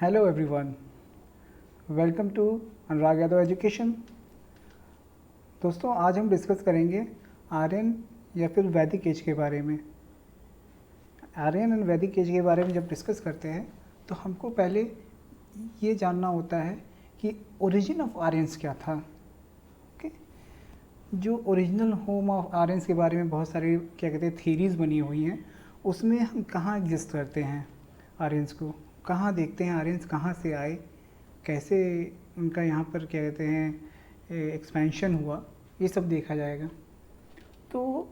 Hello everyone, welcome to Anurag Yadav education. दोस्तों, आज हम डिस्कस करेंगे आर्यन या फिर वैदिक एज के बारे में। आर्यन एंड वैदिक एज के बारे में जब डिस्कस करते हैं तो हमको पहले ये जानना होता है कि ओरिजिन ऑफ आर्यंस क्या था। ओके, जो ओरिजिनल होम ऑफ आर्यंस के बारे में बहुत सारी क्या कहते हैं थीरीज़ बनी हुई हैं, उसमें हम कहाँ एग्जिस्ट करते हैं आर्यंस को, कहाँ देखते हैं आर्यंस कहाँ से आए, कैसे उनका यहाँ पर क्या कहते हैं एक्सपेंशन हुआ, ये सब देखा जाएगा। तो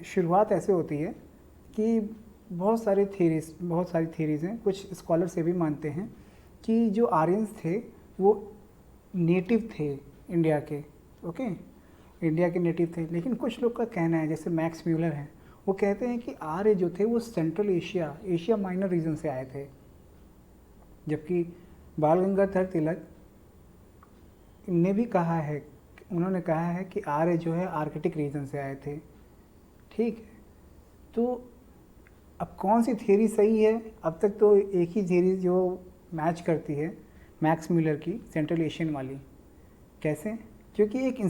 शुरुआत ऐसे होती है कि बहुत सारी थीरीज़ हैं। कुछ स्कॉलर से भी मानते हैं कि जो आर्यंस थे वो नेटिव थे इंडिया के। ओके, इंडिया के नेटिव थे, लेकिन कुछ लोग का कहना है, जैसे मैक्स म्यूलर हैं, वो कहते हैं कि आर्य जो थे वो सेंट्रल एशिया माइनर रीजन से आए थे, जबकि बाल गंगाधर तिलक ने भी कहा है, उन्होंने कहा है कि आर्य जो है आर्कटिक रीजन से आए थे। ठीक है, तो अब कौन सी थ्योरी सही है? अब तक तो एक ही थ्योरी जो मैच करती है मैक्स म्यूलर की, सेंट्रल एशियन वाली। कैसे? क्योंकि एक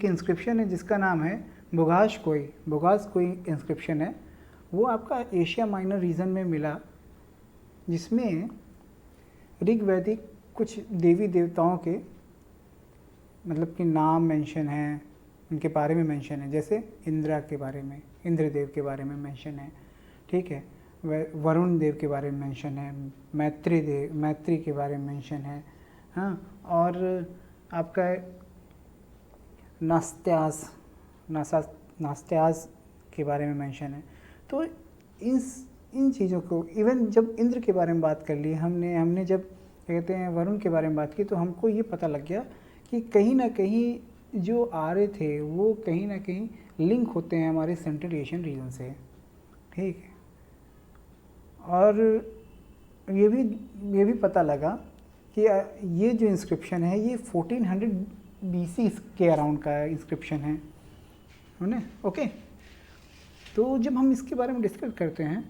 इंस्क्रिप्शन है जिसका नाम है बुगाश कोई इंस्क्रिप्शन है, वो आपका एशिया माइनर रीजन में मिला, जिसमें ऋग्वैदिक कुछ देवी देवताओं के मतलब कि नाम मेंशन है, उनके बारे में मेंशन है। जैसे इंद्रदेव के बारे में मेंशन है। ठीक है, वरुण देव के बारे में मेंशन है, मैत्री के बारे में मेंशन है। हाँ, और आपका नास्त्यास के बारे में मेंशन है। तो इन चीज़ों को, इवन जब इंद्र के बारे में बात कर ली हमने जब कहते हैं वरुण के बारे में बात की, तो हमको ये पता लग गया कि कहीं ना कहीं जो आर्य थे वो कहीं ना कहीं लिंक होते हैं हमारे सेंट्रल एशियन रीजन से। ठीक है, और ये भी पता लगा कि ये जो इंस्क्रिप्शन है ये 1400 BC के अराउंड का इंस्क्रिप्शन है ना। ओके, तो जब हम इसके बारे में डिस्कस करते हैं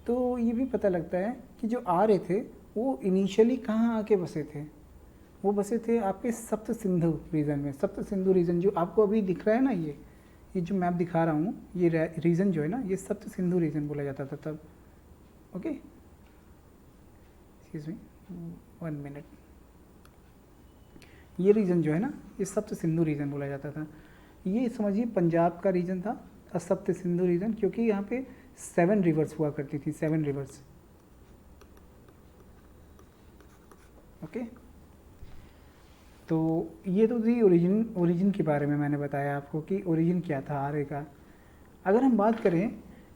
तो ये भी पता लगता है कि जो आर्य थे वो इनिशियली कहाँ आके बसे थे। वो बसे थे आपके सप्त सिंधु रीजन में। सप्त सिंधु रीजन जो आपको अभी दिख रहा है ना, ये जो मैप दिखा रहा हूँ, ये रीजन जो है ना, ये सप्त सिंधु रीजन बोला जाता था तब। Okay, excuse me 1 minute. ये रीजन जो है ना, ये सप्त सिंधु रीजन बोला जाता था। ये समझिए पंजाब का रीजन था सप्त सिंधु रीजन, क्योंकि यहाँ पे 7 रिवर्स हुआ करती थी, 7 रिवर्स। ओके, तो ये तो थी ओरिजिन के बारे में मैंने बताया आपको कि ओरिजिन क्या था आर्य का। अगर हम बात करें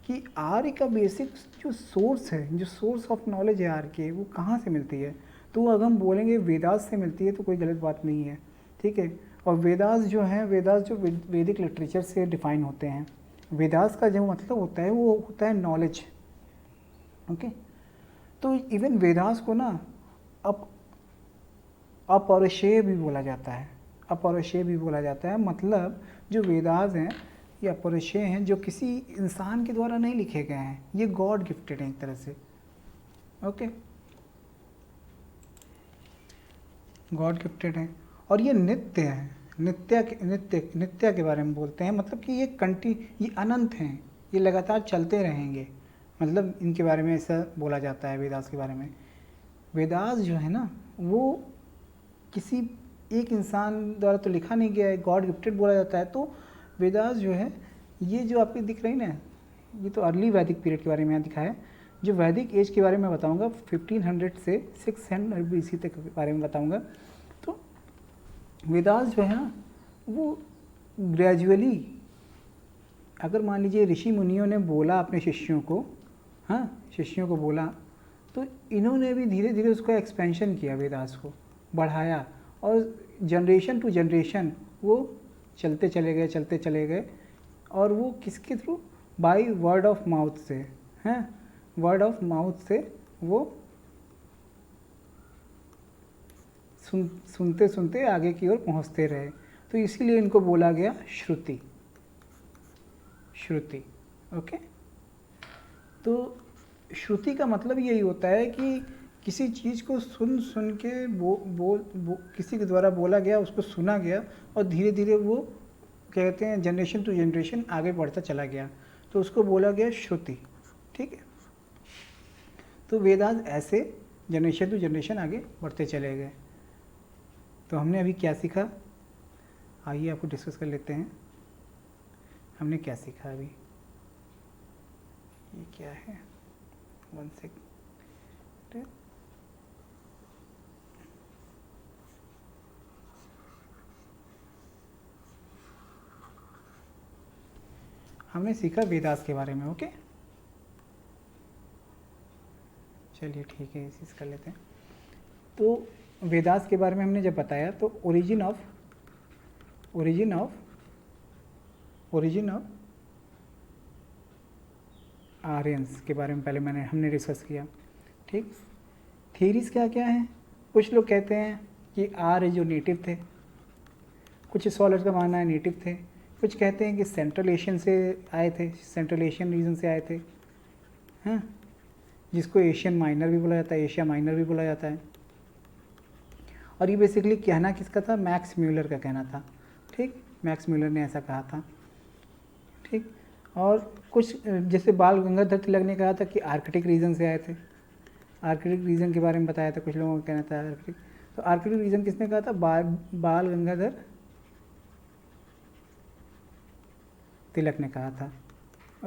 कि आर्य का बेसिक जो सोर्स है, जो सोर्स ऑफ नॉलेज है आर्य के, वो कहाँ से मिलती है, तो अगर हम बोलेंगे वेदास से मिलती है तो कोई गलत बात नहीं है। ठीक है, और वेदास जो वैदिक लिटरेचर से डिफाइन होते हैं। वेदास का जो मतलब होता है वो होता है नॉलेज। ओके, तो इवन वेदास को ना अपौरुषेय भी बोला जाता है। मतलब जो वेदास हैं ये अपौरुषेय हैं, जो किसी इंसान के द्वारा नहीं लिखे गए हैं, ये गॉड गिफ्टेड हैं एक तरह से। ओके, गॉड गिफ्टेड हैं, और ये नित्य है। नित्य के बारे में बोलते हैं, मतलब कि ये अनंत हैं, ये लगातार चलते रहेंगे। मतलब इनके बारे में ऐसा बोला जाता है वेदास के बारे में। वेदास जो है ना, वो किसी एक इंसान द्वारा तो लिखा नहीं गया है, गॉड गिफ्टेड बोला जाता है। तो वेदास जो है, ये जो आपकी दिख रही ना, ये तो अर्ली वैदिक पीरियड के बारे में यहाँ दिखा है। जो वैदिक एज के बारे में बताऊंगा 1500 से 600 BC तक के बारे में बताऊंगा। तो वेदास जो है ना, वो ग्रेजुअली, अगर मान लीजिए ऋषि मुनियों ने बोला अपने शिष्यों को बोला, तो इन्होंने भी धीरे धीरे उसका एक्सपेंशन किया, वेदास को बढ़ाया, और जनरेशन टू जनरेशन वो चलते चले गए। और वो किसके through? Bye word of mouth से, वर्ड ऑफ माउथ से वो सुनते सुनते आगे की ओर पहुंचते रहे। तो इसीलिए इनको बोला गया श्रुति। ओके, तो श्रुति का मतलब यही होता है कि किसी चीज़ को सुन सुन के किसी के द्वारा बोला गया, उसको सुना गया और धीरे धीरे वो कहते हैं जनरेशन टू जनरेशन आगे बढ़ता चला गया, तो उसको बोला गया श्रुति। ठीक है, तो वेदास ऐसे जनरेशन टू जनरेशन आगे बढ़ते चले गए। तो हमने अभी क्या सीखा, आइए आपको डिस्कस कर लेते हैं। हमने क्या सीखा अभी, ये क्या है, 1 सेकंड। हमने सीखा वेदास के बारे में। ओके, चलिए ठीक है, इसी से कर लेते हैं। तो वेदास के बारे में हमने जब बताया तो ओरिजिन ऑफ आर्यंस के बारे में पहले हमने डिस्कस किया। ठीक, थियरीज क्या क्या हैं। कुछ लोग कहते हैं कि आर्य जो नेटिव थे, कुछ स्कॉलर्स का मानना है नेटिव थे, कुछ कहते हैं कि सेंट्रल एशियन से आए थे, सेंट्रल एशियन रीजन से आए थे, हाँ, जिसको एशियन माइनर भी बोला जाता है, एशिया माइनर भी बोला जाता है। और ये बेसिकली कहना किसका था, मैक्स म्यूलर का कहना था। ठीक, मैक्स म्यूलर ने ऐसा कहा था। ठीक, और कुछ जैसे बाल गंगाधर तिलक ने कहा था कि आर्कटिक रीजन से आए थे, आर्कटिक रीजन के बारे में बताया था। कुछ लोगों का कहना था आर्कटिक, तो आर्कटिक रीजन किसने कहा था, बाल गंगाधर तिलक ने कहा था।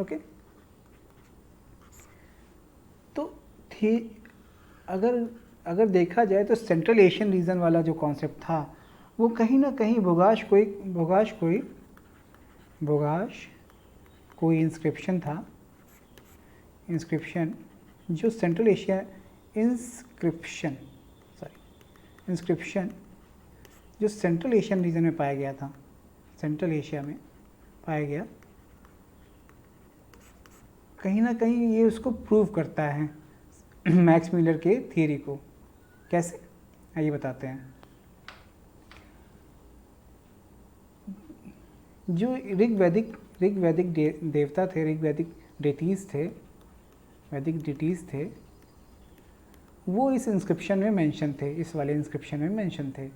ओके, तो थी अगर देखा जाए तो सेंट्रल एशियन रीजन वाला जो कॉन्सेप्ट था वो कहीं ना कहीं भोगाश कोई इंस्क्रिप्शन था, इंस्क्रिप्शन जो सेंट्रल एशिया इंस्क्रिप्शन जो सेंट्रल एशियन रीजन में पाया गया था, सेंट्रल एशिया में पाया गया, कहीं ना कहीं ये उसको प्रूव करता है मैक्स म्यूलर के थियरी को। कैसे, आइए बताते हैं। जो ऋग्वैदिक देवता थे, ऋग्वैदिक डेटीज़ थे, वो इस इंस्क्रिप्शन में मेंशन थे, इस वाले इंस्क्रिप्शन में मेंशन थे।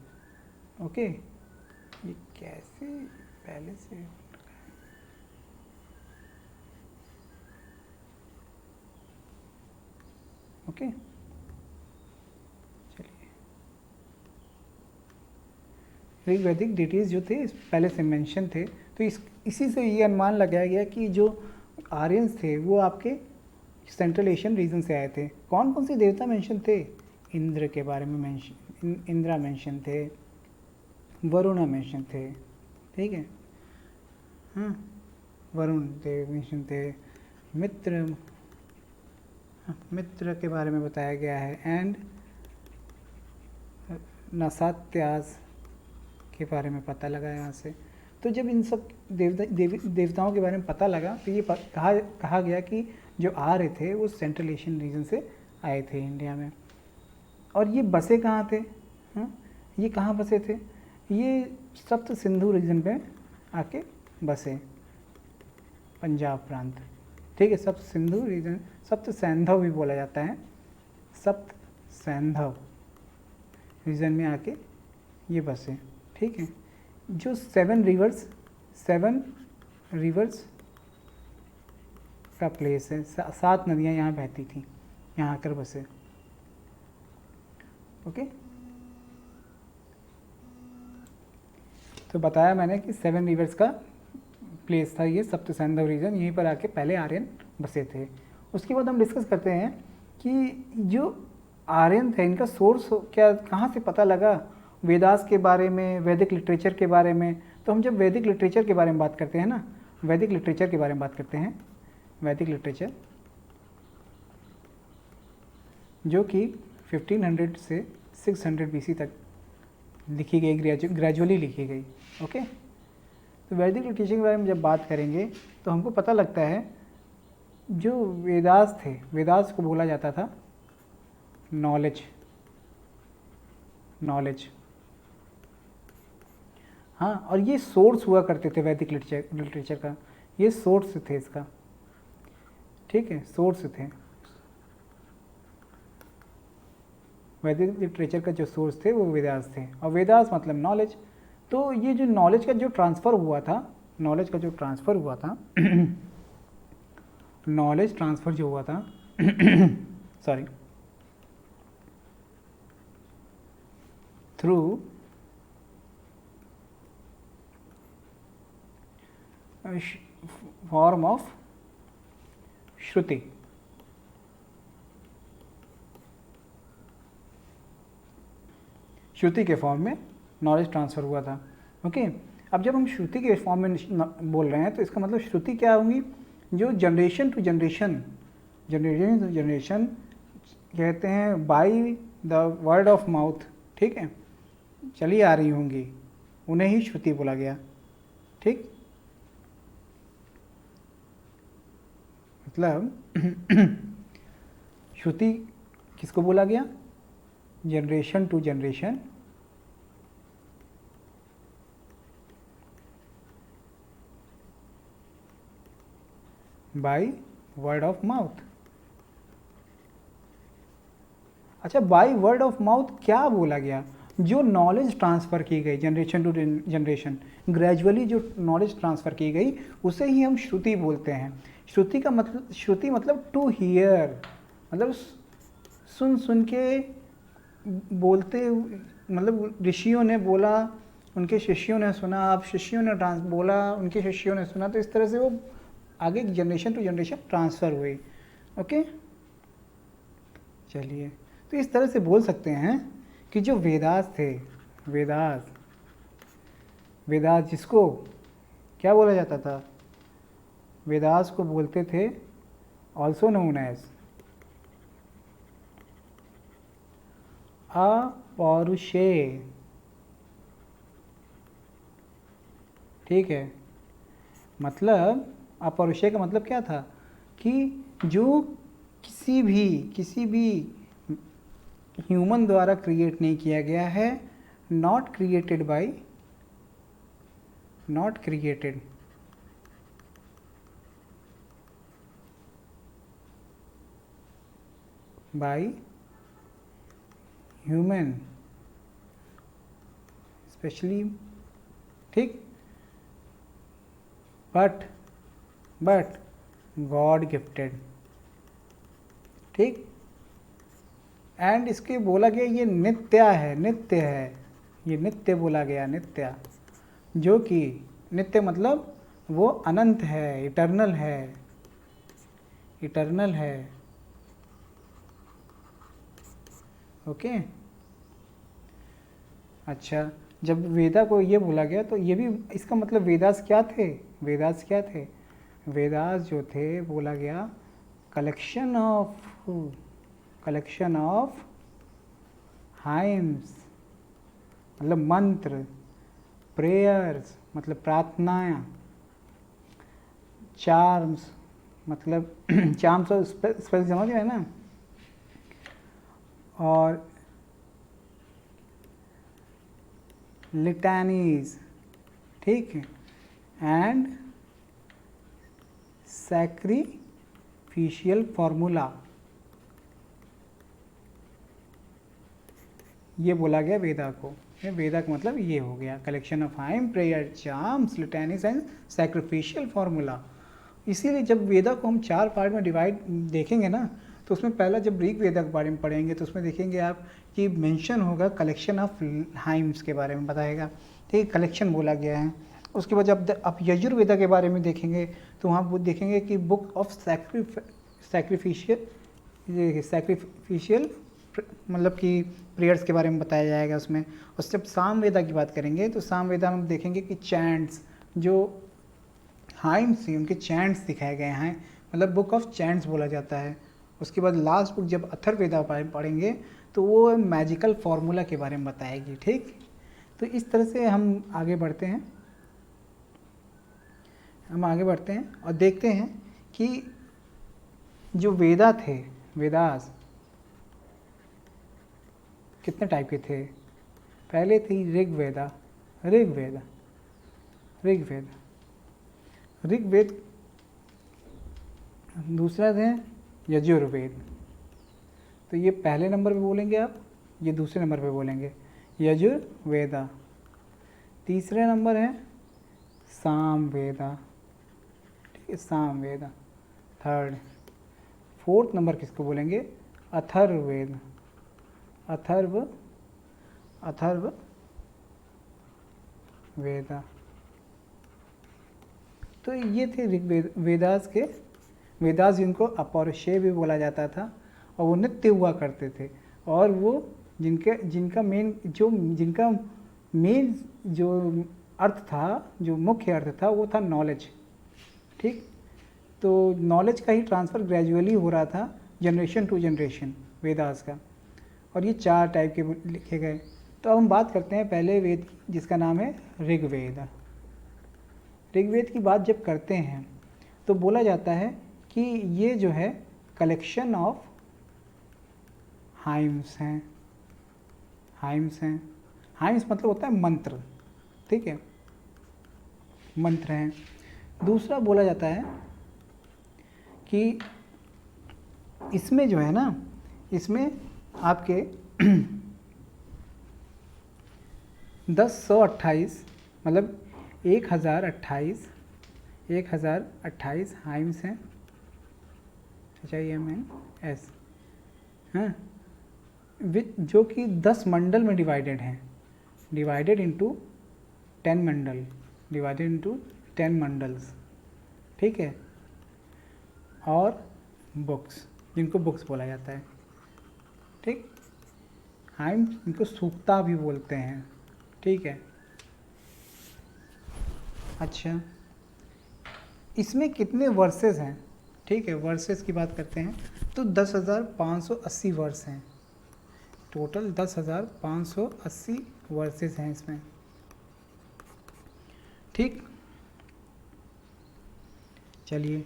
ओके, ये कैसे पहले से, ओके, चलिए, ऋग्वैदिक डेटीज जो थे पहले से मेंशन थे, तो इसी से ये अनुमान लगाया गया कि जो आर्यंस थे वो आपके सेंट्रल एशियन रीजन से आए थे। कौन कौन से देवता मेंशन थे, इंद्र के बारे में मेंशन, इंद्रा मेंशन थे, वरुणा मेंशन थे। ठीक है, हाँ, वरुण देव मेंशन थे, मित्र के बारे में बताया गया है, एंड नसात्यास के बारे में पता लगा यहाँ से। तो जब इन सब देवताओं के बारे में पता लगा तो ये कहा गया कि जो आर्य थे वो सेंट्रल एशियन रीजन से आए थे इंडिया में। और ये बसे कहाँ थे, हाँ, ये कहाँ बसे थे, ये सप्त सिंधु रीजन पे आके बसे, पंजाब प्रांत। ठीक है, सप्त सिंधु रीजन, सप्त सैंधव भी बोला जाता है, सप्त सैंधव रीजन में आके ये बसे। ठीक है, जो 7 रिवर्स का प्लेस है, 7 नदियाँ यहाँ बहती थी, यहाँ आकर बसे। ओके, तो बताया मैंने कि 7 रिवर्स का प्लेस था ये सप्त सैंधव रीजन, यहीं पर आके पहले आर्यन बसे थे। उसके बाद हम डिस्कस करते हैं कि जो आर्यन थे इनका सोर्स क्या, कहाँ से पता लगा, वेदास के बारे में, वैदिक लिटरेचर के बारे में। तो हम जब वैदिक लिटरेचर के बारे में बात करते हैं ना, वैदिक लिटरेचर के बारे में बात करते हैं, वैदिक लिटरेचर जो कि 1500 से 600 BC तक लिखी गई, ग्रेजुअली लिखी गई। ओके, तो वैदिक लिटरेचर के बारे में जब बात करेंगे तो हमको पता लगता है जो वेदास थे, वेदास को बोला जाता था नॉलेज, हाँ, और ये सोर्स हुआ करते थे वैदिक लिटरेचर का, ये सोर्स थे इसका। ठीक है, सोर्स थे, वैदिक लिटरेचर का जो सोर्स थे वो वेदास थे, और वेदास मतलब नॉलेज। तो ये जो नॉलेज का जो ट्रांसफ़र हुआ था, नॉलेज का जो ट्रांसफ़र हुआ था नॉलेज ट्रांसफ़र जो हुआ था सॉरी, थ्रू फॉर्म ऑफ श्रुति। श्रुति के फॉर्म में नॉलेज ट्रांसफ़र हुआ था। ओके, अब जब हम श्रुति के फॉर्म में बोल रहे हैं तो इसका मतलब श्रुति क्या होंगी, जो generation to generation, generation to generation कहते हैं by the word of mouth, ठीक है, चली आ रही होंगी, उन्हें ही श्रुति बोला गया। ठीक, मतलब श्रुति किसको बोला गया, generation to generation by word of mouth. अच्छा, बाय वर्ड ऑफ माउथ क्या बोला गया, जो नॉलेज ट्रांसफ़र की गई जनरेशन टू जनरेशन, ग्रेजुअली जो नॉलेज ट्रांसफ़र की गई उसे ही हम श्रुति बोलते हैं। श्रुति का मतलब, श्रुति मतलब टू हियर, मतलब सुन सुन के बोलते, मतलब ऋषियों ने बोला, उनके शिष्यों ने सुना, अब शिष्यों ने बोला, उनके शिष्यों ने सुना, तो इस तरह से वो आगे जनरेशन टू जनरेशन ट्रांसफ़र हुई। ओके, चलिए, तो इस तरह से बोल सकते हैं कि जो वेदास थे, वेदास, वेदास जिसको क्या बोला जाता था, वेदास को बोलते थे ऑल्सो नोन एज अपौरुषेय। ठीक है, मतलब अपौरुषेय का मतलब क्या था कि जो किसी भी ह्यूमन द्वारा क्रिएट नहीं किया गया है, not created bye, not created by human specially, ठीक, बट गॉड गिफ्टेड। ठीक, एंड इसके बोला गया ये नित्य है, नित्य है, ये नित्य बोला गया, नित्य, जो कि नित्य मतलब वो अनंत है, इटर्नल है, इटर्नल है। ओके, अच्छा, जब वेदा को ये बोला गया तो ये भी इसका मतलब वेदास क्या थे, वेदास क्या थे, वेदास जो थे बोला गया कलेक्शन ऑफ हाइम्स, मतलब मंत्र, प्रेयर्स मतलब प्रार्थनाएं, चार्म्स मतलब चार्म्स और स्पेल समझ रहे हैं ना, और लिटानीज, ठीक है, एंड सैक्रिफिशियल फॉर्मूला, ये बोला गया वेदा को। वेदा का मतलब ये हो गया collection of hymn, prayer, charms, litanies and sacrificial formula. इसीलिए जब वेदा को हम 4 पार्ट में डिवाइड देखेंगे ना, तो उसमें पहला जब ऋग वेदा के बारे में पढ़ेंगे तो उसमें देखेंगे आप कि मेंशन होगा कलेक्शन ऑफ हाइम्स के बारे में बताएगा, ठीक है, कलेक्शन बोला गया है। उसके बाद जब आप यजुर्वेदा के बारे में देखेंगे तो वहाँ वो देखेंगे कि बुक ऑफ सैक्रिफिशियल मतलब कि प्रेयर्स के बारे में बताया जाएगा उसमें। और जब साम वेदा की बात करेंगे तो साम वेदा में देखेंगे कि चैंट्स, जो हाइम्स थी उनके चैंट्स दिखाए गए हैं, मतलब बुक ऑफ चैंट्स बोला जाता है। उसके बाद लास्ट बुक जब अथर्ववेदा पढ़ेंगे तो वो मैजिकल फार्मूला के बारे में बताएगी, ठीक। तो इस तरह से हम आगे बढ़ते हैं, और देखते हैं कि जो वेदा थे, वेदास कितने टाइप के थे। पहले थी ऋग्वेद, दूसरा थे यजुर्वेद। तो ये पहले नंबर पे बोलेंगे आप ये दूसरे नंबर पे बोलेंगे यजुर्वेदा। तीसरे नंबर है सामवेदा, ठीक है, सामवेदा। थर्ड, फोर्थ नंबर किसको बोलेंगे? अथर्ववेद, अथर्ववेदा। तो ये थे ऋग्वेद, वेदास के, वेदास जिनको अपौरुषेय भी बोला जाता था और वो नित्य हुआ करते थे, और वो जिनका मेन जो अर्थ था, जो मुख्य अर्थ था, वो था नॉलेज। ठीक, तो नॉलेज का ही ट्रांसफ़र ग्रेजुअली हो रहा था जनरेशन टू जनरेशन वेदास का, और ये 4 टाइप के लिखे गए। तो अब हम बात करते हैं पहले वेद की, जिसका नाम है ऋग्वेद। ऋग्वेद की बात जब करते हैं तो बोला जाता है कि ये जो है कलेक्शन ऑफ हाइम्स हैं। हाइम्स मतलब होता है मंत्र, ठीक है, मंत्र हैं। दूसरा बोला जाता है कि इसमें जो है ना, इसमें आपके 1028 मतलब 1028 हाइम्स हैं, HIMNS, हाँ, जो कि 10 मंडल में डिवाइडेड हैं, डिवाइडेड इनटू 10 मंडल्स, ठीक है। और बुक्स, जिनको बुक्स बोला जाता है, ठीक, हाइम्स, इनको सूक्ता भी बोलते हैं, ठीक है। अच्छा, इसमें कितने वर्सेस हैं? ठीक है, वर्सेस की बात करते हैं तो 10,580 वर्स हैं, टोटल 10,580 वर्सेस हैं इसमें, ठीक। चलिए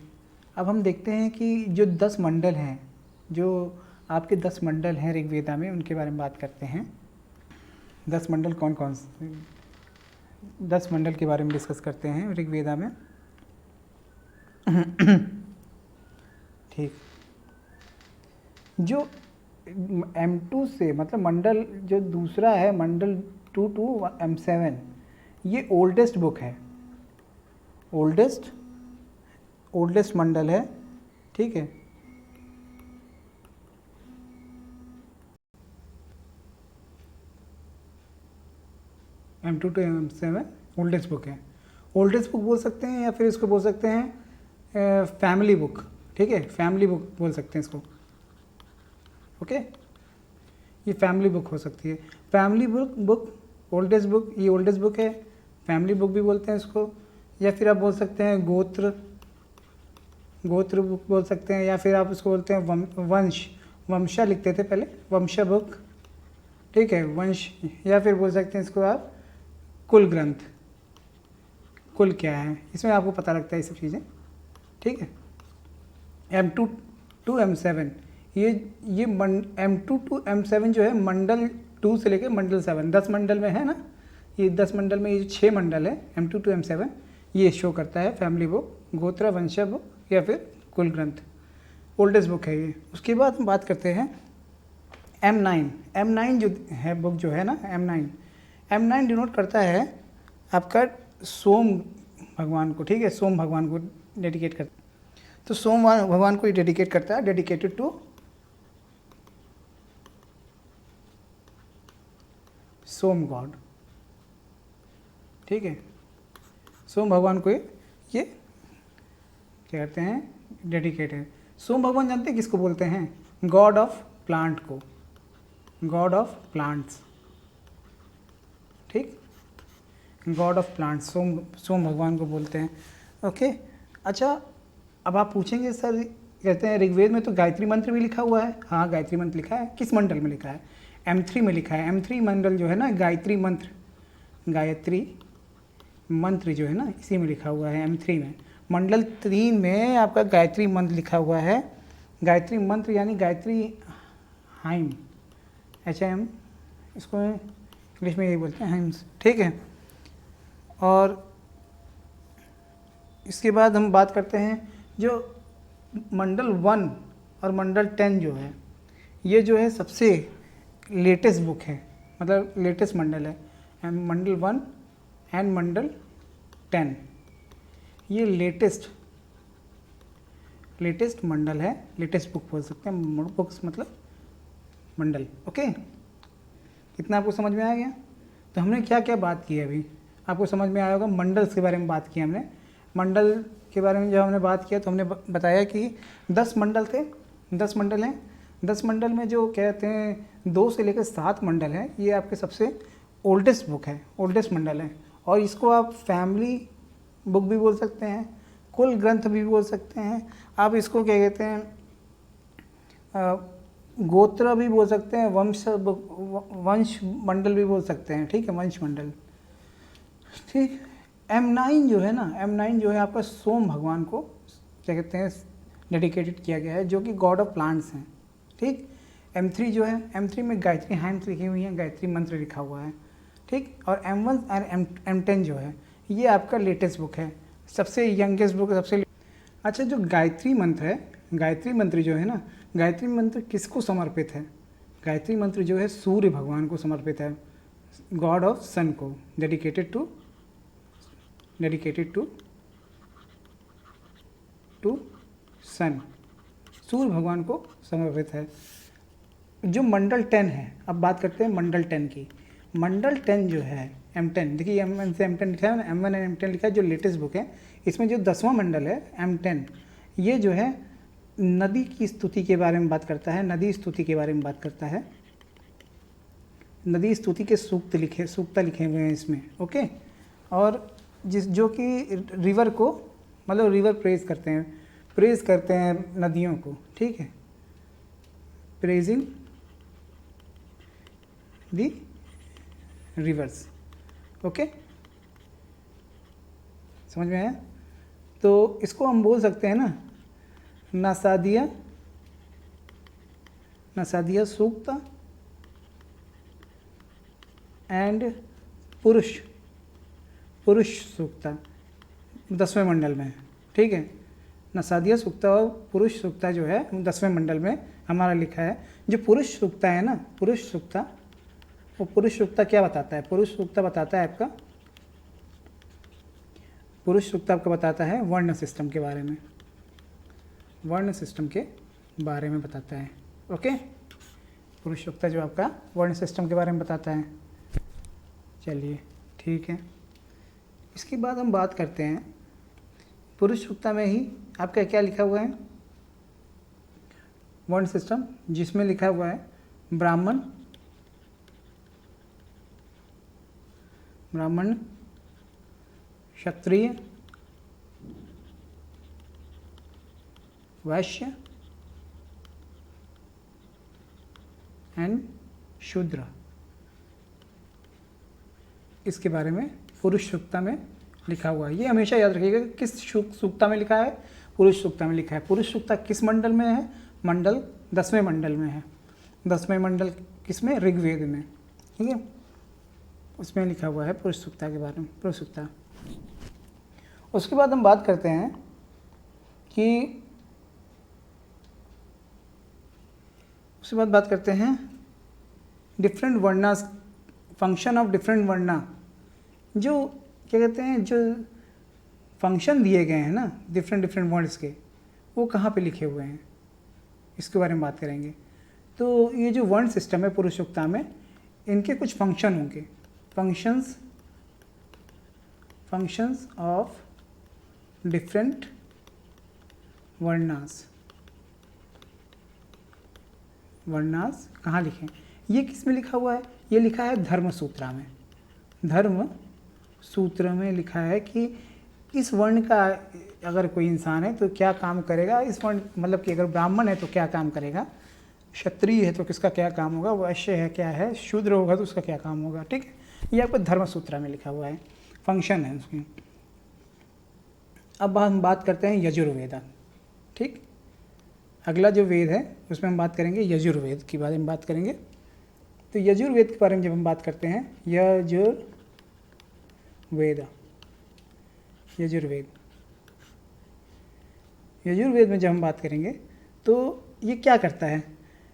अब हम देखते हैं कि जो 10 मंडल हैं, जो आपके 10 मंडल हैं ऋग्वेदा में, उनके बारे में बात करते हैं। 10 मंडल कौन कौन से, 10 मंडल के बारे में डिस्कस करते हैं ऋग्वेदा में। ठीक, जो M2 से मतलब मंडल जो दूसरा है, मंडल 2 to M7, ये ओल्डेस्ट बुक है, ओल्डेस्ट मंडल है, ठीक है। M2 to M7 oldest book है, ओल्डेस्ट बुक बोल सकते हैं, या फिर इसको बोल सकते हैं फैमिली बुक, ठीक है, फैमिली बुक बोल सकते हैं इसको, ओके। ये फैमिली बुक हो सकती है, फैमिली बुक ओल्डेस्ट बुक, ये ओल्डेस्ट बुक है, फैमिली बुक भी बोलते हैं इसको। या फिर आप बोल सकते हैं गोत्र बुक बोल सकते हैं, या फिर आप उसको बोलते हैं वंशा लिखते थे पहले, वंशा बुक, ठीक है, वंश। या फिर बोल सकते हैं इसको आप कुल ग्रंथ, कुल क्या है, इसमें आपको पता लगता है ये सब चीज़ें, ठीक है। M2 to M7, ये M2 to M7 जो है मंडल 2 से लेकर मंडल 7, 10 मंडल में है ना, ये 10 मंडल में ये 6 मंडल है M2 to M7, ये शो करता है फैमिली बुक, गोत्र, वंशा बुक, या फिर कुल ग्रंथ, ओल्डेस्ट बुक है ये। उसके बाद हम बात करते हैं M9 जो है बुक जो है ना, M9 डिनोट करता है आपका सोम भगवान को, ठीक है, सोम भगवान को डेडिकेट करता है। तो सोम भगवान को ही डेडिकेट करता है, डेडिकेटेड टू सोम गॉड, ठीक है, सोम भगवान को ये क्या कहते हैं, डेडिकेटेड। सोम भगवान जानते हैं किसको बोलते हैं? गॉड ऑफ प्लांट को, गॉड ऑफ प्लांट्स, ठीक, गॉड ऑफ प्लांट्स, सोम भगवान को बोलते हैं, ओके। अच्छा, अब आप पूछेंगे सर, कहते हैं ऋग्वेद में तो गायत्री मंत्र भी लिखा हुआ है। हाँ, गायत्री मंत्र लिखा है, किस मंडल में लिखा है? M3 में लिखा है। M3 मंडल जो है ना, गायत्री मंत्र जो है ना, इसी में लिखा हुआ है, M3 में। मंडल 3 में आपका गायत्री मंत्र लिखा हुआ है। गायत्री मंत्र यानी गायत्री हाइम, HIM, इसको इंग्लिश में यही बोलते हैं, हाइम्स, ठीक है। और इसके बाद हम बात करते हैं जो मंडल 1 और मंडल 10 जो है, ये जो है सबसे लेटेस्ट बुक है, मतलब लेटेस्ट मंडल है। मंडल 1 एंड मंडल 10 ये लेटेस्ट मंडल है, लेटेस्ट बुक बोल सकते हैं, बुक्स मतलब मंडल। ओके, इतना आपको समझ में आ गया? तो हमने क्या क्या बात की अभी, आपको समझ में आया होगा। मंडल्स के बारे में बात की हमने। मंडल के बारे में जब हमने बात किया तो हमने बताया कि 10 मंडल थे, 10 मंडल हैं। 10 मंडल में जो कहते हैं 2 से लेकर 7 मंडल हैं, ये आपके सबसे ओल्डेस्ट बुक है, ओल्डेस्ट मंडल है। और इसको आप फैमिली बुक भी बोल सकते हैं, कुल ग्रंथ भी बोल सकते हैं, आप इसको क्या कहते हैं गोत्र भी बोल सकते हैं, वंश मंडल भी बोल सकते हैं। ठीक है, वंश मंडल। ठीक। M9 जो है ना, M9 जो है आपका सोम भगवान को क्या कहते हैं डेडिकेटेड किया गया है, जो कि गॉड ऑफ प्लांट्स हैं। ठीक। M3 जो है, M3 में गायत्री हैंड्स लिखी हुई हैं, गायत्री मंत्र लिखा हुआ है। ठीक। और M1 और M10 जो है ये आपका लेटेस्ट बुक है, सबसे यंगेस्ट बुक, सबसे। अच्छा, जो गायत्री मंत्र है, गायत्री मंत्र जो है ना, गायत्री मंत्र किसको समर्पित है? गायत्री मंत्र जो है सूर्य भगवान को समर्पित है, गॉड ऑफ सन को, डेडिकेटेड टू सन, सूर्य भगवान को समर्पित है। जो मंडल 10 है, अब बात करते हैं मंडल 10 की। मंडल 10 जो है M10, देखिए M1 से M10 लिखा है, M1 एंड M10 लिखा है, जो लेटेस्ट बुक है। इसमें जो 10वां मंडल है M10, ये जो है नदी की स्तुति के बारे में बात करता है, नदी स्तुति के बारे में बात करता है। नदी स्तुति के सूक्त लिखे हुए हैं इसमें। ओके। और जो कि रिवर को, मतलब रिवर प्रेज करते हैं नदियों को। ठीक है, प्रेजिंग दी रिवर्स। ओके, समझ में आया? तो इसको हम बोल सकते हैं ना नसादिया सूक्त एंड पुरुष सूक्ता 10वें मंडल में। ठीक है, नसादिया सूक्ता और पुरुष सूक्ता जो है 10वें मंडल में हमारा लिखा है। जो पुरुष सूक्ता है ना, पुरुष सूक्ता, वो पुरुष सूक्ता क्या बताता है? पुरुष सूक्ता बताता है आपका, पुरुष सूक्ता आपको बताता है वर्ण सिस्टम के बारे में, वर्ण सिस्टम के बारे में बताता है। ओके, पुरुष सूक्ता जो आपका वर्ण सिस्टम के बारे में बताता है। चलिए ठीक है, इसके बाद हम बात करते हैं पुरुष सूक्ता में ही आपका क्या लिखा हुआ है, वर्ण सिस्टम, जिसमें लिखा हुआ है ब्राह्मण, क्षत्रिय, वैश्य एंड शूद्र। इसके बारे में पुरुष सूक्ता में लिखा हुआ है। ये हमेशा याद रखिएगा किस सूक्ता में लिखा है, पुरुष सूक्ता में लिखा है। पुरुष सूक्ता किस मंडल में है? मंडल 10वें मंडल में है। 10वें मंडल किसमें? ऋग्वेद में। ठीक है, उसमें लिखा हुआ है पुरुष सूक्ता के बारे में, पुरुष सूक्ता। उसके बाद हम बात करते हैं कि different varnas, function of different varna. जो क्या कहते हैं, जो फंक्शन दिए गए हैं ना डिफरेंट वर्ड्स के, वो कहाँ पे लिखे हुए हैं, इसके बारे में बात करेंगे। तो ये जो वर्ण सिस्टम है पुरुष सूक्ता में, इनके कुछ फंक्शन होंगे, फंक्शंस ऑफ डिफरेंट वर्णास कहाँ लिखे? ये किस में लिखा हुआ है? ये लिखा है धर्म सूत्रा में। धर्म सूत्र में लिखा है कि इस वर्ण का अगर कोई इंसान है तो क्या काम करेगा, इस वर्ण मतलब कि अगर ब्राह्मण है तो क्या काम करेगा, क्षत्रिय है तो किसका क्या काम होगा, वैश्य है क्या है, शूद्र होगा तो उसका क्या काम होगा। ठीक है, ये आपको धर्म सूत्र में लिखा हुआ है, फंक्शन है उसकी। अब हम बात करते हैं यजुर्वेद। ठीक, अगला जो वेद है उसमें हम बात करेंगे यजुर्वेद के बारे में बात करेंगे। तो यजुर्वेद के बारे में जब हम बात करते हैं, यजुर्वेद में जब हम बात करेंगे तो ये क्या करता है,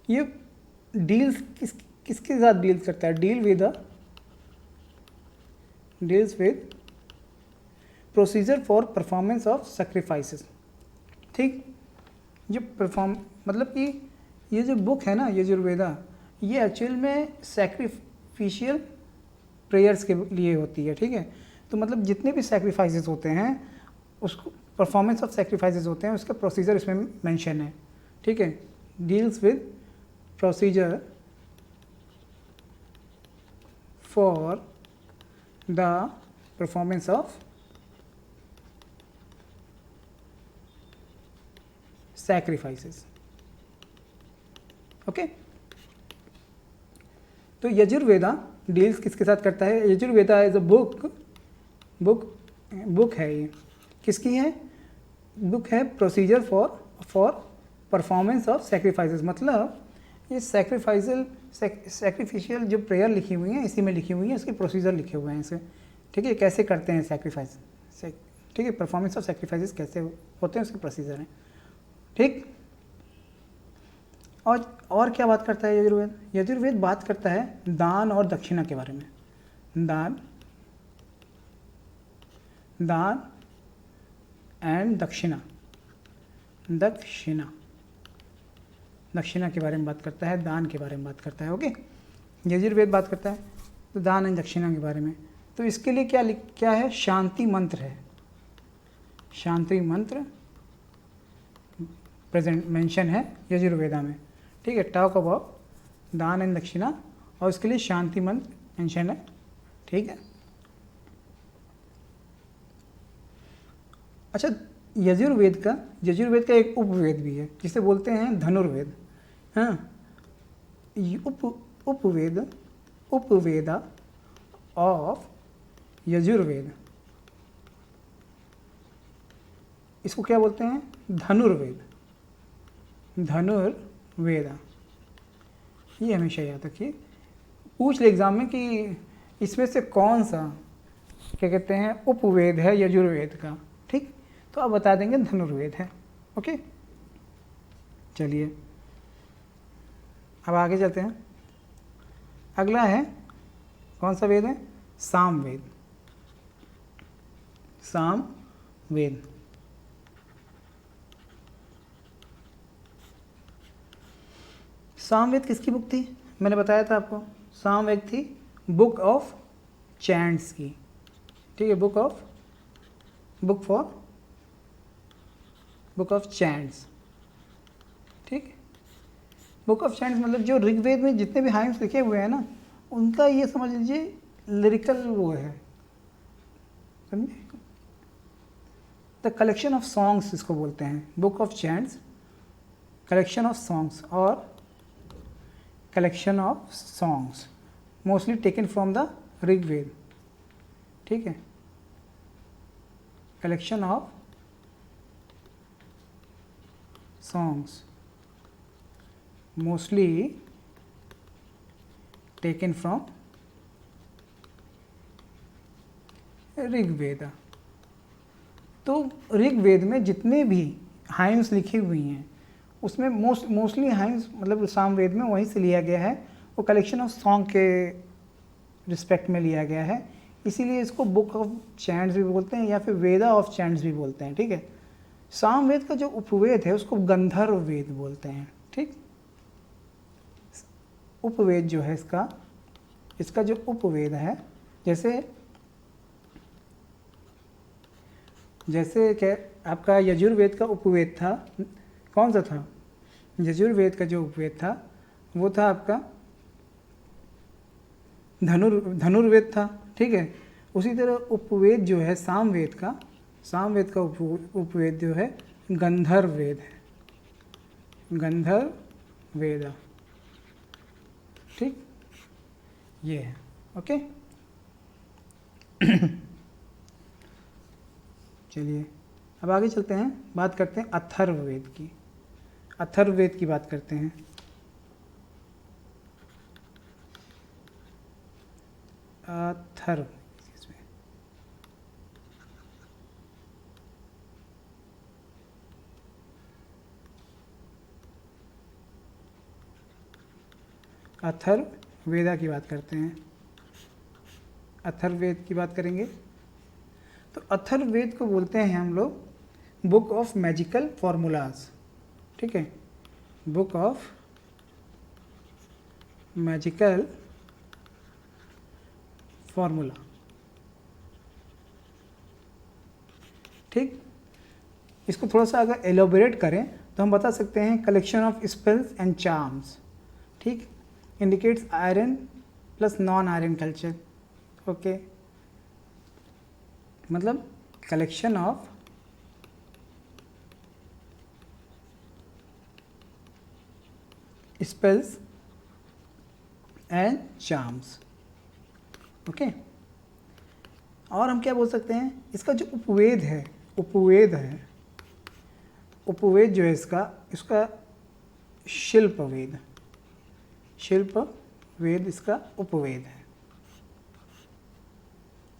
ये डील्स किसके साथ डील करता है? Deals with procedure for performance of sacrifices. ठीक, जो परफॉर्म मतलब कि ये जो बुक है ना यजुर्वेदा, ये एक्चुअल में सैक्रिफिशियल प्रेयर्स के लिए होती है। ठीक है, तो मतलब जितने भी सैक्रिफाइसेस होते हैं, उसको परफॉर्मेंस ऑफ सैक्रिफाइसेस होते हैं, उसका प्रोसीजर इसमें मेंशन है। ठीक है, deals with procedure for the performance of sacrifices. Okay, तो यजुर्वेदा डील्स किसके साथ करता है? यजुर्वेदा इज अ बुक है। ये किसकी है? बुक है procedure for performance of sacrifices. मतलब ये सैक्रिफिशियल जो प्रेयर लिखी हुई है, इसी में लिखी हुई है, इसके प्रोसीजर लिखे हुए हैं इसे। ठीक है, कैसे करते हैं सैक्रिफाइस, ठीक है, परफॉर्मेंस ऑफ सैक्रिफाइसेस कैसे होते हैं, उसके प्रोसीजर हैं। ठीक, और क्या बात करता है यजुर्वेद? यजुर्वेद बात करता है दान और दक्षिणा के बारे में। दान एंड दक्षिणा के बारे में बात करता है, दान के बारे में बात करता है। ओके, यजुर्वेद बात करता है तो दान एंड दक्षिणा के बारे में। तो इसके लिए क्या है? शांति मंत्र है। शांति मंत्र प्रेजेंट मेंशन है यजुर्वेदा में। ठीक है, टॉक अबाउट दान एंड दक्षिणा, और इसके लिए शांति मंत्र मेंशन है। ठीक है, अच्छा, यजुर्वेद का एक उपवेद भी है, जिसे बोलते हैं धनुर्वेद। हाँ, उपवेदा ऑफ यजुर्वेद, इसको क्या बोलते हैं? धनुर्वेदा। ये हमेशा याद रखिए, पूछ ले एग्जाम में कि इसमें से कौन सा क्या कहते हैं उपवेद है यजुर्वेद का। ठीक, तो आप बता देंगे धनुर्वेद है। ओके, चलिए अब आगे चलते हैं। अगला है कौन सा वेद है? सामवेद। सामवेद किसकी बुक थी? मैंने बताया था आपको, सामवेद थी बुक ऑफ चैंट्स की। ठीक है, बुक ऑफ चैंट्स। ठीक, बुक ऑफ चैंट्स मतलब जो ऋग्वेद में जितने भी हाइम्स लिखे हुए हैं ना, उनका ये समझ लीजिए लिरिकल वो है, समझे? द कलेक्शन ऑफ सॉन्ग्स इसको बोलते हैं, book of chants, collection of songs, और collection of songs mostly taken from the Rigveda. ठीक है, collection of songs mostly taken from Rigveda. तो ऋग्वेद में जितने भी हाइम्स लिखी हुई हैं, उसमें मोस्टली हाइम्स मतलब सामवेद में वहीं से लिया गया है, वो कलेक्शन ऑफ सॉन्ग के रिस्पेक्ट में लिया गया है, इसीलिए इसको बुक ऑफ चैंट्स भी बोलते हैं या फिर वेदा ऑफ चैंट्स भी बोलते हैं। ठीक है, सामवेद का जो उपवेद है उसको गंधर्व वेद बोलते हैं। ठीक, उपवेद जो है इसका जो उपवेद है, जैसे क्या आपका यजुर्वेद का उपवेद था, कौन सा था? यजुर्वेद का जो उपवेद था वो था आपका धनुर्वेद था। ठीक है, उसी तरह उपवेद जो है सामवेद का उपवेद जो है गंधर्व वेद है, गंधर्व वेद। ठीक, ये है। ओके, चलिए अब आगे चलते हैं, बात करते हैं अथर्ववेद की। अथर्ववेद की बात करते हैं। अथर्ववेद वेदा की बात करते हैं, अथर्ववेद की बात करेंगे। तो अथर्ववेद को बोलते हैं हम लोग बुक ऑफ मैजिकल फॉर्मूलाज, ठीक है, बुक ऑफ मैजिकल फॉर्मूला, ठीक। इसको थोड़ा सा अगर एलोबरेट करें तो हम बता सकते हैं collection of spells and charms, ठीक, indicates iron plus non iron culture, okay, मतलब collection of spells and charms, okay. और हम क्या बोल सकते हैं, इसका जो उपवेद है, उपवेद जो है इसका शिल्प वेद इसका उपवेद है,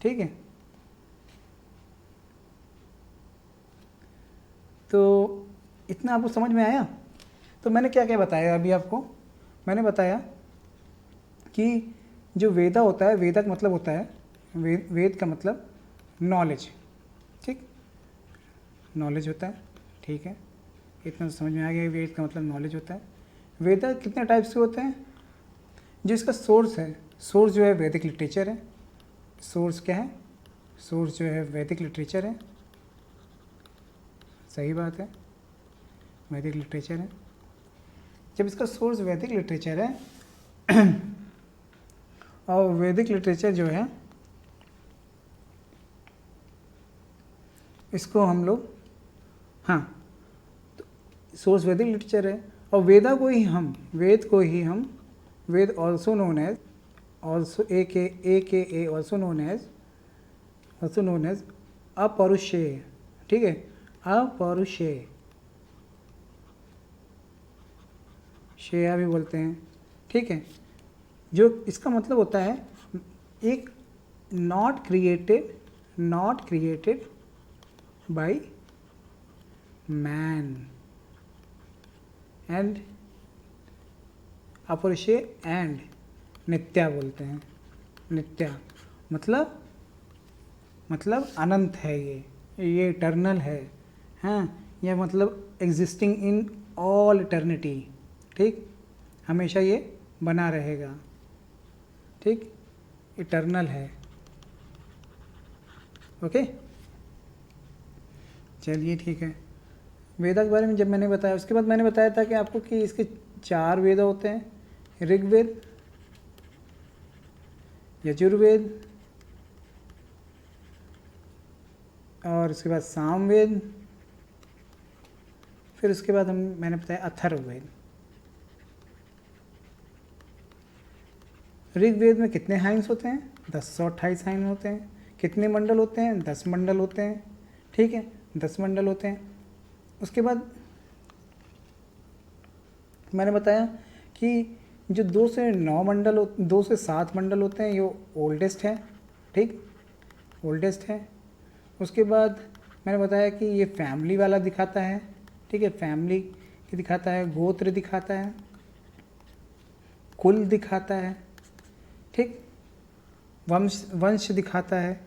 ठीक है। तो इतना आपको समझ में आया। तो मैंने क्या क्या बताया अभी आपको, मैंने बताया कि जो वेदा होता है, वेदा का मतलब होता है, वेद का मतलब नॉलेज, ठीक, नॉलेज होता है, ठीक है, इतना समझ में आ गया। वेद का मतलब नॉलेज होता है। वेदा कितने टाइप से होते हैं, जो इसका सोर्स है, सोर्स जो है वैदिक लिटरेचर है, सोर्स क्या है, सोर्स जो है वैदिक लिटरेचर है, सही बात है, वैदिक लिटरेचर है। जब इसका सोर्स वैदिक लिटरेचर है और वैदिक लिटरेचर जो है इसको हम लोग, हाँ, तो सोर्स वैदिक लिटरेचर है और वेदा को ही हम, Veda also known as, also a also known as apaurusheya, ठीक है, अपौरुषेय, शेया भी बोलते हैं, ठीक है। जो इसका मतलब होता है एक not created by man, and apaurusheya and nitya बोलते हैं, नित्या मतलब अनंत है, ये इटर्नल है, हाँ, यह मतलब एग्जिस्टिंग इन ऑल इटर्निटी, ठीक, हमेशा ये बना रहेगा, ठीक, इटर्नल है, ओके। चलिए ठीक है। वेदा के बारे में जब मैंने बताया, उसके बाद मैंने बताया था कि आपको कि इसके 4 वेद होते हैं, ऋग्वेद, यजुर्वेद और उसके बाद सामवेद, फिर उसके बाद मैंने बताया अथर्ववेद। ऋग्वेद में कितने हाइंस होते हैं, 1028 हाइन होते हैं। कितने मंडल होते हैं, 10 मंडल होते हैं, ठीक है, 10 मंडल होते हैं। उसके बाद मैंने बताया कि जो 2 से 9 मंडल, 2 से 7 मंडल होते हैं, ये ओल्डेस्ट है, ठीक, ओल्डेस्ट है। उसके बाद मैंने बताया कि ये फैमिली वाला दिखाता है, ठीक है, फैमिली की दिखाता है, गोत्र दिखाता है, कुल दिखाता है, ठीक, वंश दिखाता है।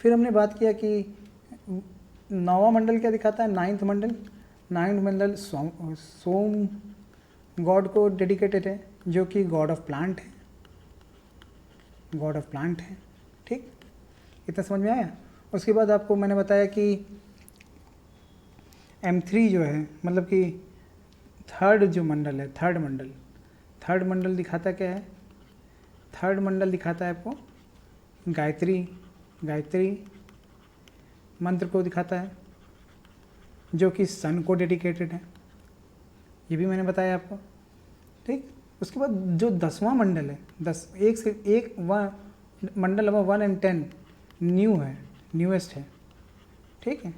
फिर हमने बात किया कि 9वां मंडल क्या दिखाता है, 9th मंडल सोम गॉड को डेडिकेटेड है, जो कि गॉड ऑफ प्लांट है, ठीक, इतना समझ में आया। उसके बाद आपको मैंने बताया कि M3 जो है, मतलब कि थर्ड जो मंडल है, थर्ड मंडल दिखाता क्या है, थर्ड मंडल दिखाता है आपको गायत्री मंत्र को दिखाता है, जो कि सन को डेडिकेटेड है, ये भी मैंने बताया आपको, ठीक। उसके बाद जो 10वां मंडल है, 1 मंडल नंबर 1 and 10 न्यू है, न्यूएस्ट है, ठीक है।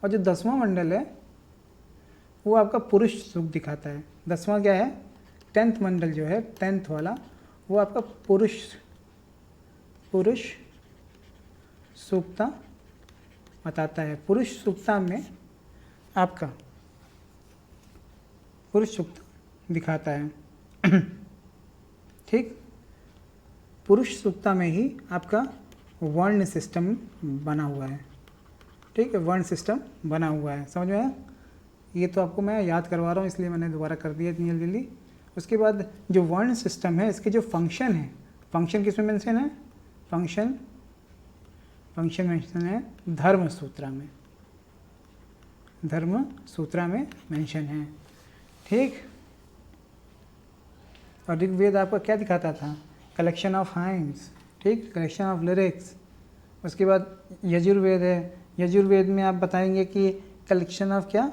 और जो 10वां मंडल है वो आपका पुरुष सुख दिखाता है। 10वां क्या है, 10th मंडल जो है, 10th वाला, वो आपका पुरुष सूक्ता बताता है। पुरुष सूक्ता में आपका पुरुष सूक्त दिखाता है। ठीक, पुरुष सूक्ता में ही आपका वर्ण सिस्टम बना हुआ है। ठीक है, वर्ण सिस्टम बना हुआ है, समझ में आया? ये तो आपको मैं याद करवा रहा हूँ इसलिए मैंने दोबारा कर दिया इतनी जल्दी। उसके बाद जो वर्ण सिस्टम है इसके जो फंक्शन है, फंक्शन किस में मेंशन है? फंक्शन मेंशन है धर्म सूत्रा में, धर्म सूत्रा में मेंशन है। ठीक, और ऋग्वेद आपका क्या दिखाता था? कलेक्शन ऑफ हाइम्स, ठीक, कलेक्शन ऑफ लिरिक्स। उसके बाद यजुर्वेद है, यजुर्वेद में आप बताएंगे कि कलेक्शन ऑफ क्या?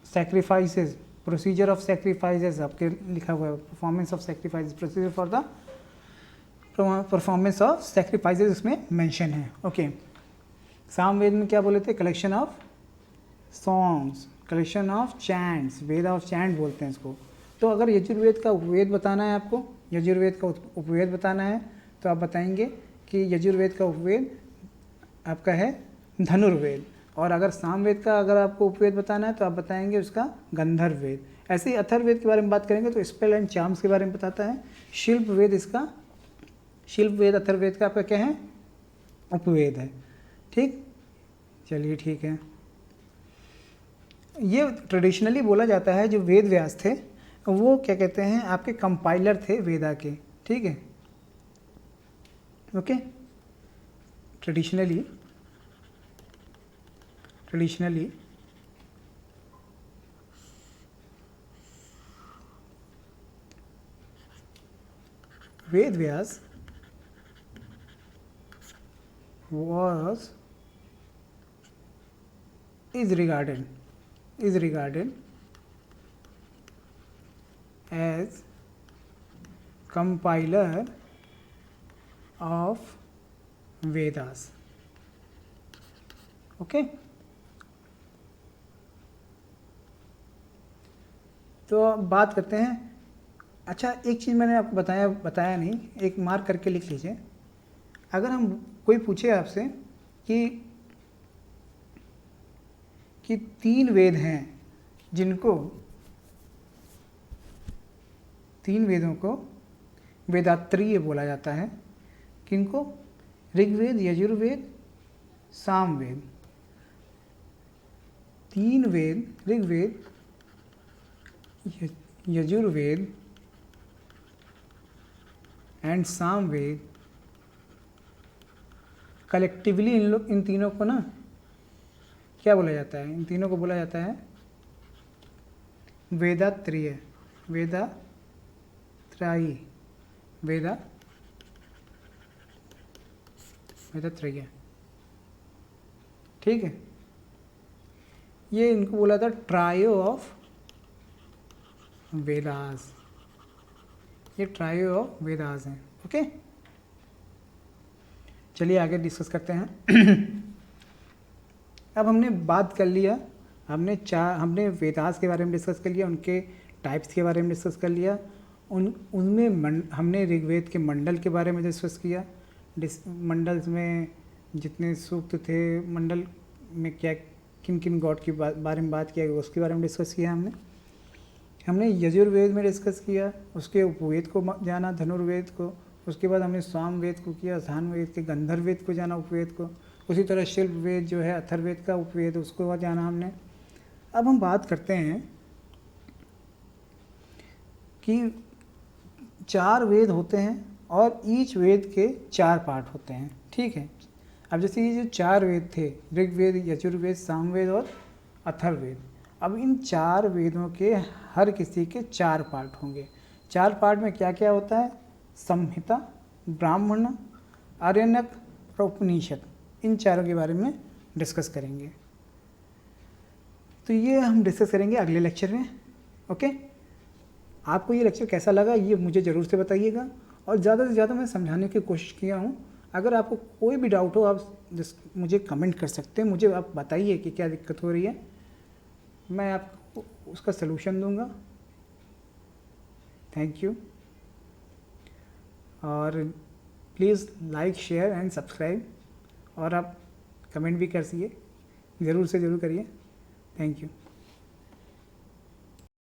सैक्रिफाइसेस, प्रोसीजर ऑफ सैक्रिफाइसेस आपके लिखा हुआ है, performance of sacrifices, procedure for the performance of sacrifices उसमें मेंशन है। ओके, सामवेद में क्या बोले थे? Collection of songs, collection of chants, Veda of chant बोलते हैं इसको। तो अगर यजुर्वेद का उपवेद बताना है आपको, यजुर्वेद का उपवेद बताना है तो आप बताएंगे कि यजुर्वेद का उपवेद आपका है धनुर्वेद, और अगर सामवेद का अगर आपको उपवेद बताना है तो आप बताएंगे उसका गंधर्व वेद। ऐसे ही अथर्ववेद के बारे में बात करेंगे तो स्पेल एंड चार्म्स के बारे में बताता है। शिल्प वेद इसका, शिल्प वेद अथर्ववेद का आपका क्या है? उपवेद है। ठीक, चलिए ठीक है। ये ट्रेडिशनली बोला जाता है जो वेद व्यास थे वो क्या कहते हैं? आपके कंपाइलर थे वेदा के। ठीक है, okay. Traditionally Veda Vyasa is regarded as compiler of Vedas. Okay, तो अब बात करते हैं। अच्छा, एक चीज़ मैंने आपको बताया नहीं, एक मार्क करके लिख लीजिए। अगर हम कोई पूछे आपसे कि 3 वेद हैं जिनको, 3 वेदों को वेदात्रीय बोला जाता है, किनको? ऋग्वेद, यजुर्वेद, सामवेद। 3 वेद, ऋग्वेद, यजुर्वेद एंड सामवेद, कलेक्टिवली इन तीनों को ना क्या बोला जाता है? इन तीनों को बोला जाता है वेदात्रीय, वेदात्रीय। ठीक है, ये इनको बोला था ट्रायो ऑफ वेदास, ये ट्रायो ऑफ वेदास हैं। ओके, चलिए आगे डिस्कस करते हैं। अब हमने बात कर लिया, हमने वेदास के बारे में डिस्कस कर लिया, उनके टाइप्स के बारे में डिस्कस कर लिया, उनमें हमने ऋग्वेद के मंडल के बारे में डिस्कस किया, मंडल्स में जितने सूक्त थे, मंडल में क्या किन किन गॉड के बारे में बात किया उसके बारे में डिस्कस किया हमने यजुर्वेद में डिस्कस किया, उसके उपवेद को जाना, धनुर्वेद को। उसके बाद हमने सामवेद को किया, सामवेद के गंधर्ववेद को जाना, उपवेद को। उसी तरह शिल्प वेद जो है अथर्ववेद का उपवेद, उसको जाना हमने। अब हम बात करते हैं कि 4 वेद होते हैं और ईच वेद के 4 पार्ट होते हैं। ठीक है, अब जैसे ये जो 4 वेद थे, ऋग्वेद, यजुर्वेद, सामवेद और अथर्ववेद, अब इन 4 वेदों के हर किसी के 4 पार्ट होंगे। 4 पार्ट में क्या क्या होता है? संहिता, ब्राह्मण, आरण्यक और उपनिषद, इन चारों के बारे में डिस्कस करेंगे। तो ये हम डिस्कस करेंगे अगले लेक्चर में। ओके, आपको ये लेक्चर कैसा लगा ये मुझे ज़रूर से बताइएगा, और ज़्यादा से ज़्यादा मैं समझाने की कोशिश किया हूँ। अगर आपको कोई भी डाउट हो आप मुझे कमेंट कर सकते हैं, मुझे आप बताइए कि क्या दिक्कत हो रही है, मैं आपको उसका सलूशन दूंगा। थैंक यू, और please like, share and subscribe, और आप कमेंट भी कर ज़रूर से ज़रूर करिए। Thank you.